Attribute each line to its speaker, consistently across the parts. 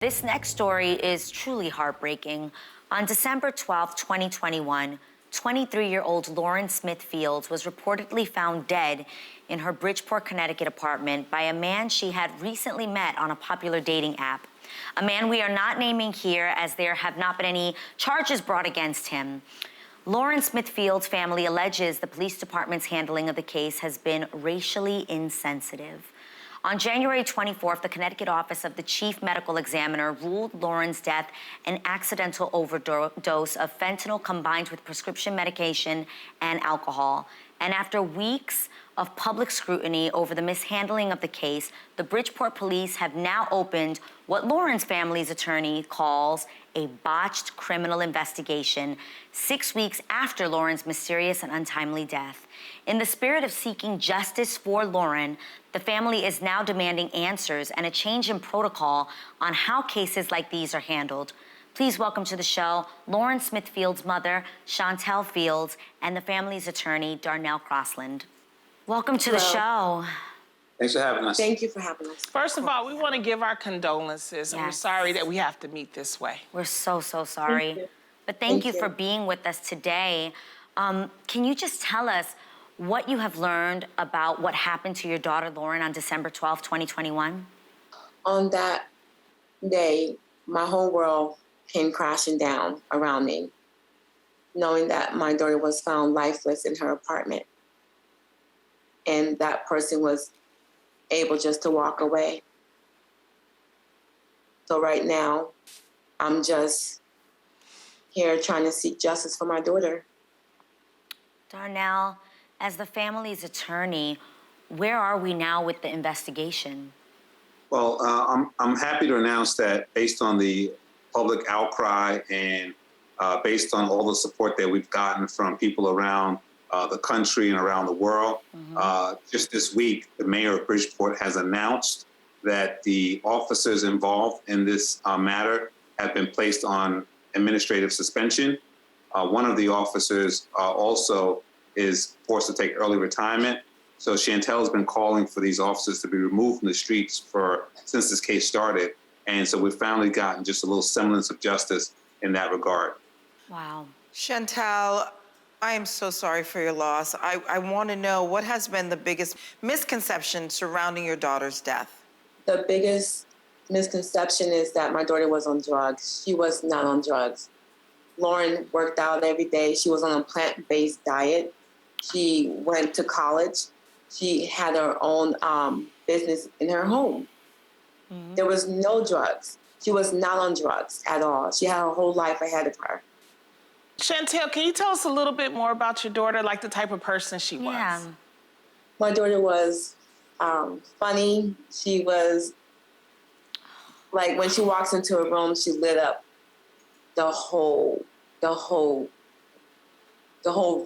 Speaker 1: This next story is truly heartbreaking. On December 12, 2021, 23-year-old Lauren Smith Fields was reportedly found dead in her Bridgeport, Connecticut apartment by a man she had recently met on a popular dating app. A man we are not naming here, as there have not been any charges brought against him. Lauren Smith Fields' family alleges the police department's handling of the case has been racially insensitive. On January 24th, the Connecticut Office of the Chief Medical Examiner ruled Lauren's death an accidental overdose of fentanyl combined with prescription medication and alcohol. And after weeks of public scrutiny over the mishandling of the case, the Bridgeport police have now opened what Lauren's family's attorney calls a botched criminal investigation 6 weeks after Lauren's mysterious and untimely death. In the spirit of seeking justice for Lauren, the family is now demanding answers and a change in protocol on how cases like these are handled. Please welcome to the show Lauren Smith Fields' mother, Shantell Fields, and the family's attorney, Darnell Crosland. Welcome to the show.
Speaker 2: Thanks for having us.
Speaker 3: Thank you for having us.
Speaker 4: First of all, we want to give our condolences, and we're sorry that we have to meet this way.
Speaker 1: We're so sorry. But thank you for being with us today. Can you just tell us what you have learned about what happened to your daughter, Lauren, on December 12, 2021?
Speaker 3: On that day, my whole world came crashing down around me, knowing that my daughter was found lifeless in her apartment. And that person was able just to walk away. So right now, I'm just here trying to seek justice for my daughter.
Speaker 1: Darnell, as the family's attorney, where are we now with the investigation?
Speaker 2: Well, I'm happy to announce that based on the public outcry and based on all the support that we've gotten from people around the country and around the world, just this week, the mayor of Bridgeport has announced that the officers involved in this matter have been placed on administrative suspension. One of the officers also is forced to take early retirement. So Shantell has been calling for these officers to be removed from the streets since this case started. And so we've finally gotten just a little semblance of justice in that regard.
Speaker 1: Wow.
Speaker 5: Shantell, I am so sorry for your loss. I want to know what has been the biggest misconception surrounding your daughter's death?
Speaker 3: The biggest misconception is that my daughter was on drugs. She was not on drugs. Lauren worked out every day. She was on a plant-based diet. She went to college. She had her own business in her home. There was no drugs. She was not on drugs at all. She had her whole life ahead of her.
Speaker 4: Shantell, can you tell us a little bit more about your daughter, like the type of person she was?
Speaker 1: Yeah.
Speaker 3: My daughter was funny. She was, like, when she walks into a room, she lit up the whole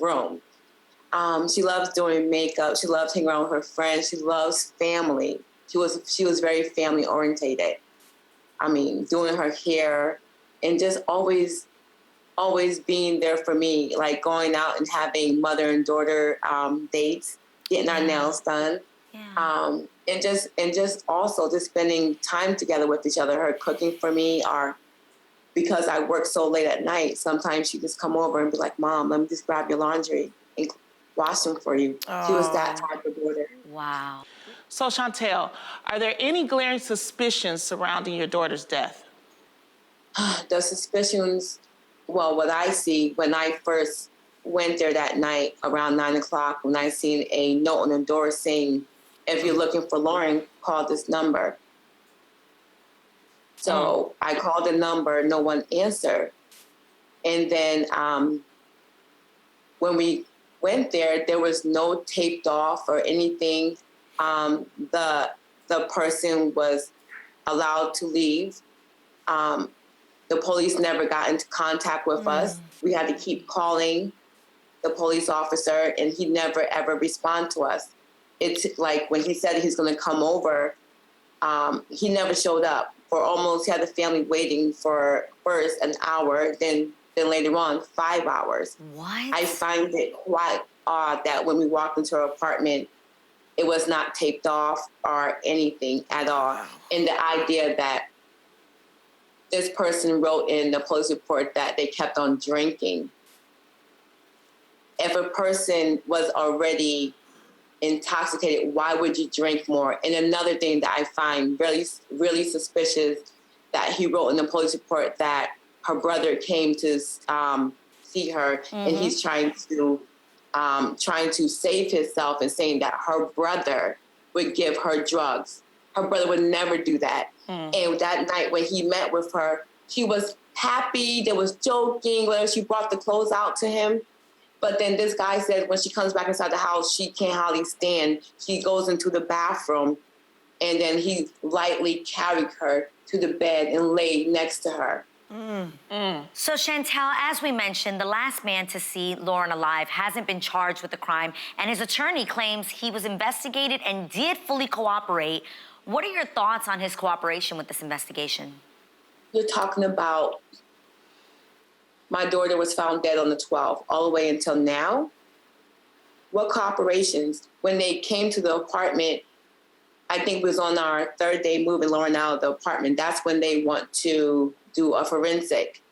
Speaker 3: room. She loves doing makeup. She loves hanging around with her friends. She loves family. She was very family orientated. I mean, doing her hair and just always being there for me, like going out and having mother and daughter dates, getting our nails done.
Speaker 1: Yeah.
Speaker 3: And just also just spending time together with each other, her cooking for me, or because I work so late at night, sometimes she'd just come over and be like, Mom, let me just grab your laundry and wash them for you.
Speaker 5: Oh.
Speaker 3: She was that type of daughter.
Speaker 1: Wow.
Speaker 4: So, Shantell, are there any glaring suspicions surrounding your daughter's death?
Speaker 3: The suspicions, well, what I see when I first went there that night around 9 o'clock, when I seen a note on the door saying, if you're looking for Lauren, call this number. So I called the number, no one answered. And then when we went there, there was no taped off or anything. The person was allowed to leave. The police never got into contact with us. We had to keep calling the police officer, and he never ever responded to us. It's like when he said he's going to come over, he never showed up. He had the family waiting for first an hour, then later on 5 hours.
Speaker 1: What?
Speaker 3: I find it quite odd that when we walked into her apartment, it was not taped off or anything at all. And the idea that this person wrote in the police report that they kept on drinking. If a person was already intoxicated, why would you drink more? And another thing that I find really, really suspicious that he wrote in the police report that her brother came to see her, and he's trying to save himself and saying that her brother would give her drugs. Her brother would never do that. And that night when he met with her, she was happy, there was joking, whether she brought the clothes out to him. But then this guy said when she comes back inside the house, she can't hardly stand. She goes into the bathroom, and then he lightly carried her to the bed and laid next to her.
Speaker 1: So Shantell, as we mentioned, the last man to see Lauren alive hasn't been charged with the crime, and his attorney claims he was investigated and did fully cooperate. What are your thoughts on his cooperation with this investigation?
Speaker 3: You're talking about my daughter was found dead on the 12th, all the way until now. What cooperations? When they came to the apartment, I think it was on our third day moving Lauren out of the apartment. That's when they want to do a forensic.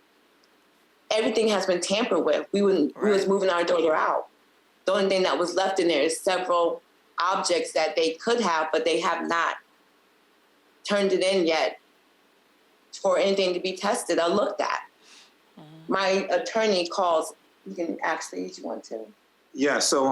Speaker 3: Everything has been tampered with. We was moving our daughter out. The only thing that was left in there is several objects that they could have, but they have not turned it in yet for anything to be tested or looked at. My attorney calls. You can actually, if you want to.
Speaker 2: Yeah. So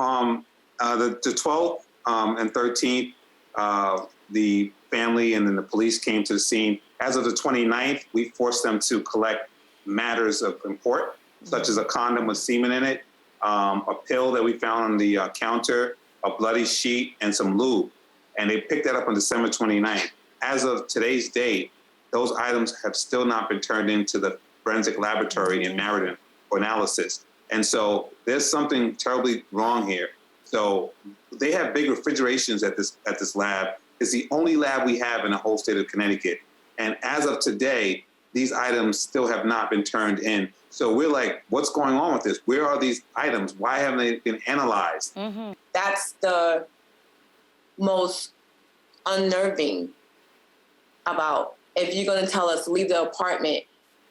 Speaker 2: the 12th and 13th, the family and then the police came to the scene. As of the 29th, we forced them to collect matters of import, such as a condom with semen in it, a pill that we found on the counter, a bloody sheet, and some lube. And they picked that up on December 29th. As of today's date, those items have still not been turned into the forensic laboratory in Meriden for analysis. And so there's something terribly wrong here. So they have big refrigerations at this lab. It's the only lab we have in the whole state of Connecticut. And as of today, these items still have not been turned in. So we're like, what's going on with this? Where are these items? Why haven't they been analyzed?
Speaker 3: That's the most unnerving about, if you're going to tell us to leave the apartment,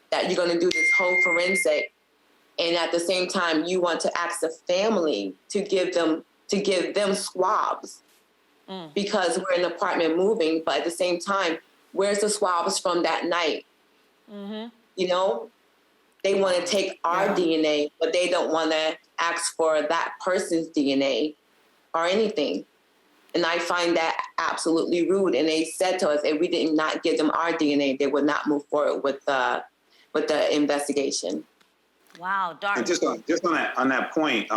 Speaker 3: that you're going to do this whole forensic, and at the same time you want to ask the family to give them swabs because we're in an apartment moving, but at the same time, where's the swabs from that night? You know, they want to take our DNA, but they don't want to ask for that person's DNA or anything. And I find that absolutely rude. And they said to us, if we did not give them our DNA, they would not move forward with the investigation.
Speaker 1: Wow, Darnell.
Speaker 2: And just on that point,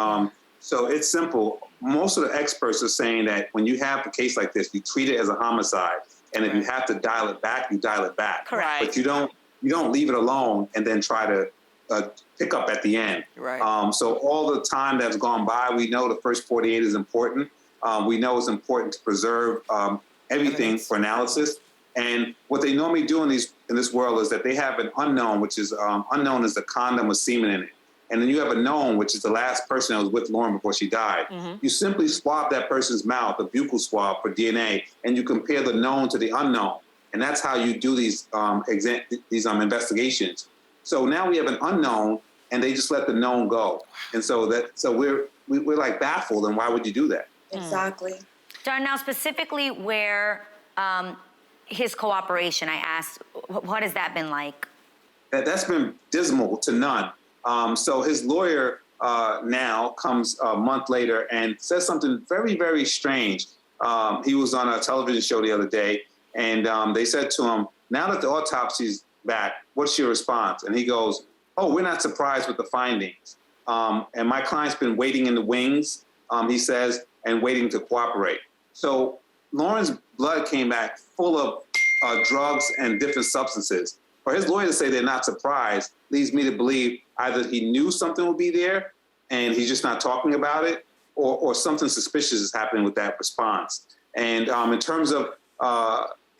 Speaker 2: so it's simple. Most of the experts are saying that when you have a case like this, you treat it as a homicide, and if you have to dial it back, you dial it back.
Speaker 1: Correct.
Speaker 2: But you don't leave it alone and then try to pick up at the end.
Speaker 5: Right.
Speaker 2: So all the time that's gone by, we know the first 48 is important. We know it's important to preserve everything for analysis. And what they normally do in this world is that they have an unknown, which is unknown is the condom with semen in it. And then you have a known, which is the last person that was with Lauren before she died. You simply swab that person's mouth, a buccal swab for DNA, and you compare the known to the unknown. And that's how you do these investigations. So now we have an unknown, and they just let the known go. And so we're like baffled. And why would you do that?
Speaker 3: Exactly.
Speaker 1: Darnell, specifically where his cooperation, I asked, what has that been like?
Speaker 2: That's been dismal to none. So his lawyer now comes a month later and says something very, very strange. He was on a television show the other day, and they said to him, now that the autopsy's back, what's your response? And he goes, oh, we're not surprised with the findings. And my client's been waiting in the wings, he says, and waiting to cooperate. So Lauren's blood came back full of drugs and different substances. For his lawyer to say they're not surprised leads me to believe either he knew something would be there and he's just not talking about it, or something suspicious is happening with that response. And in terms of,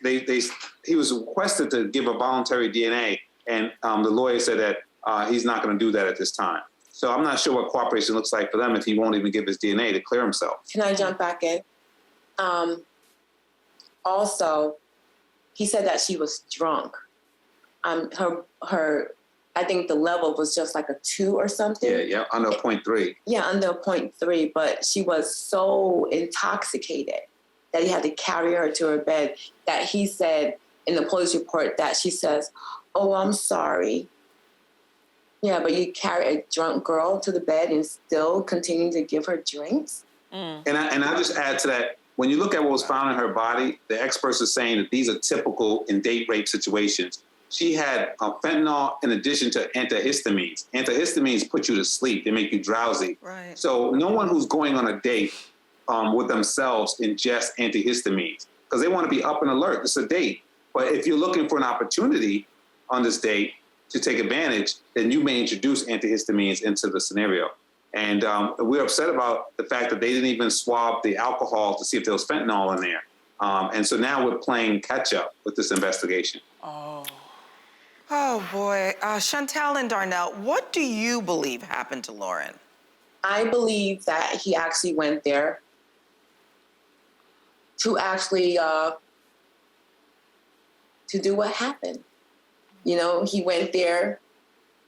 Speaker 2: he was requested to give a voluntary DNA, and the lawyer said that he's not going to do that at this time. So I'm not sure what cooperation looks like for them if he won't even give his DNA to clear himself.
Speaker 3: Can I jump back in? Also, he said that she was drunk. her, I think the level was just like a 2 or something.
Speaker 2: Yeah, under 0.3.
Speaker 3: Yeah, under 0.3, but she was so intoxicated that he had to carry her to her bed, that he said in the police report that she says, "Oh, I'm sorry." Yeah, but you carry a drunk girl to the bed and still continue to give her drinks?
Speaker 2: And I just add to that, when you look at what was found in her body, the experts are saying that these are typical in date rape situations. She had fentanyl in addition to antihistamines. Antihistamines put you to sleep. They make you drowsy.
Speaker 5: Right.
Speaker 2: So no one who's going on a date with themselves ingest antihistamines because they want to be up and alert. It's a date. But if you're looking for an opportunity on this date to take advantage, then you may introduce antihistamines into the scenario. And we're upset about the fact that they didn't even swab the alcohol to see if there was fentanyl in there. And so now we're playing catch up with this investigation.
Speaker 5: Oh, boy. Shantell and Darnell, what do you believe happened to Lauren?
Speaker 3: I believe that he actually went there to actually to do what happened. You know, he went there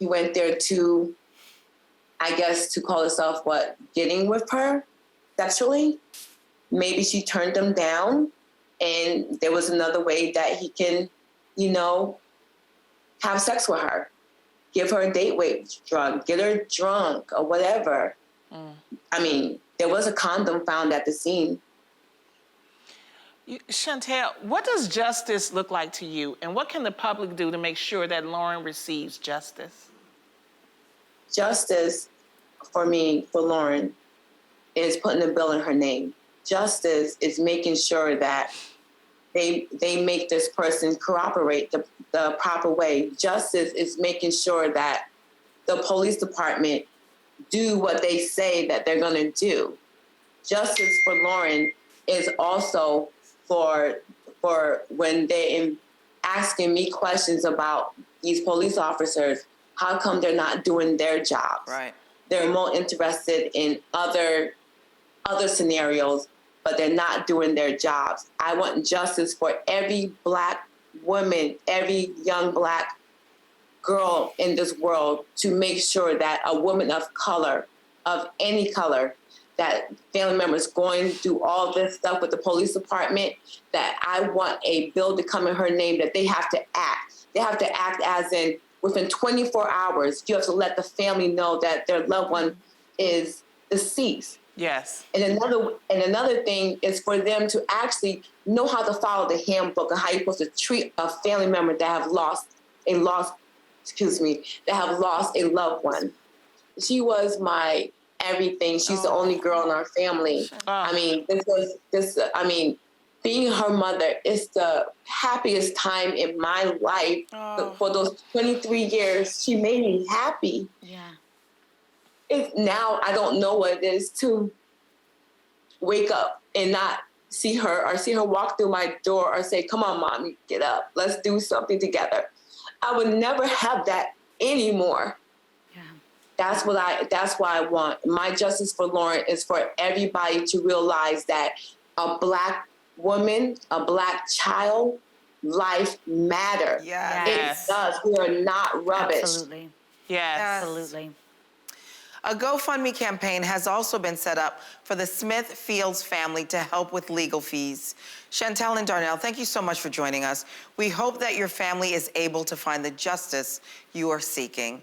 Speaker 3: to, I guess, to call himself what, getting with her sexually. Maybe she turned him down and there was another way that he can, you know, have sex with her, give her a date rape drug, get her drunk or whatever. I mean, there was a condom found at the scene.
Speaker 4: Shantell, what does justice look like to you, and what can the public do to make sure that Lauren receives justice?
Speaker 3: Justice, for me, for Lauren, is putting a bill in her name. Justice is making sure that they make this person cooperate the proper way. Justice is making sure that the police department do what they say that they're going to do. Justice for Lauren is also for when they're asking me questions about these police officers, how come they're not doing their jobs?
Speaker 5: Right.
Speaker 3: They're more interested in other scenarios, but they're not doing their jobs. I want justice for every Black woman, every young Black girl in this world, to make sure that a woman of color, of any color, that family members going through all this stuff with the police department, that I want a bill to come in her name that they have to act. They have to act as in within 24 hours, you have to let the family know that their loved one is deceased.
Speaker 4: Yes.
Speaker 3: And another thing is for them to actually know how to follow the handbook and how you're supposed to treat a family member that have lost a loved one. She was my everything. She's the only girl in our family. I mean, being her mother is the happiest time in my life. For those 23 years, she made me happy.
Speaker 1: Yeah.
Speaker 3: Now I don't know what it is to wake up and not see her, or see her walk through my door, or say, "Come on, Mommy, get up. Let's do something together." I would never have that anymore.
Speaker 1: Yeah.
Speaker 3: That's why I want. My justice for Lauren is for everybody to realize that a Black woman, a Black child, life matters.
Speaker 5: Yes.
Speaker 3: It does. We are not rubbish.
Speaker 1: Absolutely.
Speaker 4: Yes.
Speaker 1: Absolutely.
Speaker 5: A GoFundMe campaign has also been set up for the Smith Fields family to help with legal fees. Shantell and Darnell, thank you so much for joining us. We hope that your family is able to find the justice you are seeking.